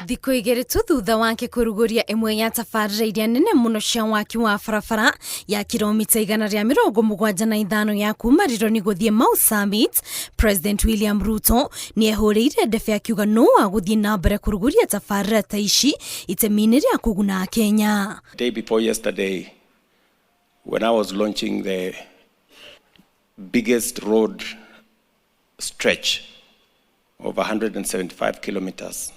Thikũ igĩrĩ tu thutha wake kũrugũria ĩmwe ya tabarĩra iria nene mũno cia waki wa barabara ya kilomita 175 ya kuma Rironi gũthiĩ Mau Summit, President William Ruto nĩehũrĩire ndebe akiuga no agũthiĩ na mbere kũrugũria tabarĩra ta ici itemi-inĩ rĩa kũguna Kenya. Day before yesterday, when I was launching the biggest road stretch of 175 kilometers,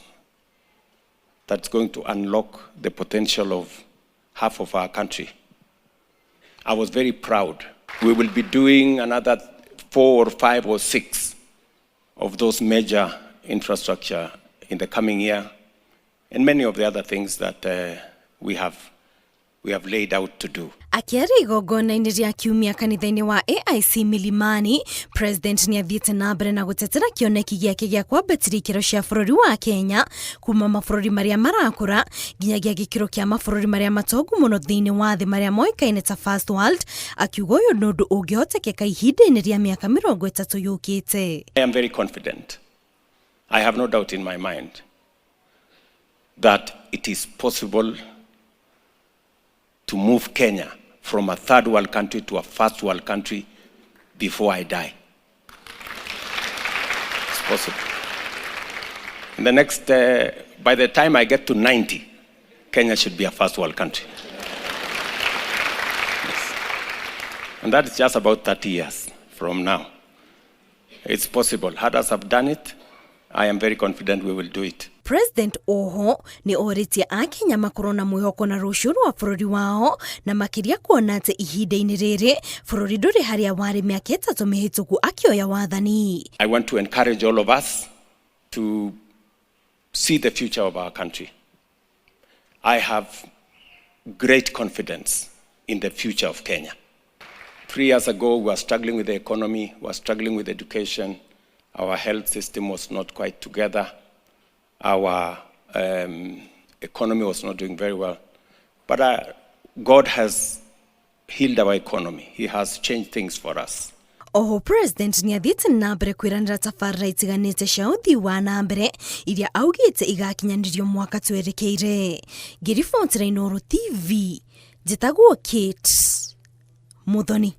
that's going to unlock the potential of half of our country. I was very proud. We will be doing another 4 or 5 or 6 of those major infrastructure in the coming year, and many of the other things that we have laid out to do. Akiari igongona-inĩ rĩa kiumia kanitha-inĩ wa AIC Milimani, President nĩathiĩte na mbere na gũtetera kĩoneki gĩake gĩa kwambatĩria ikĩro cia bũrũri wa Kenya kuma mabũrũri marĩa marakũra nginyagia gĩkĩro kĩa mabũrũri marĩa matongu mũno thĩinĩ wa thĩ marĩa moĩkaine ta First World, akiuga ũyũ nĩ ũndũ ũngĩhotekeka ihinda-inĩ rĩa mĩaka 30 yũkĩte. I am very confident. I have no doubt in my mind that it is possible to move Kenya from a third world country to a first world country before I die. It's possible. In the next, by the time I get to 90, Kenya should be a first world country. Yes. And that is just about 30 years from now. It's possible. Others have done it. I am very confident we will do it. President Oho ni oritie Akenya makorwo na mwĩhoko na rũcio rwa bũrũri wao na makĩria kuona atĩ ihinda-inĩ rĩrĩ bũrũri ndũrĩ harĩa warĩ mĩaka 3 mĩhĩtũku akĩoya wathani. I want to encourage all of us to see the future of our country. I have great confidence in the future of Kenya. 3 years ago, we were struggling with the economy, we were struggling with education. Our health system was not quite together. Our economy was not doing very well. But God has healed our economy. He has changed things for us. Oho President nĩathiĩte na mbere kwĩranĩra tabarĩra itiganĩte cia ũthii wa na mbere iria augĩte igakinyanĩrio mwaka twerekeire. Ngĩribotera Inooro TV, njĩtagwo Kate Muthoni.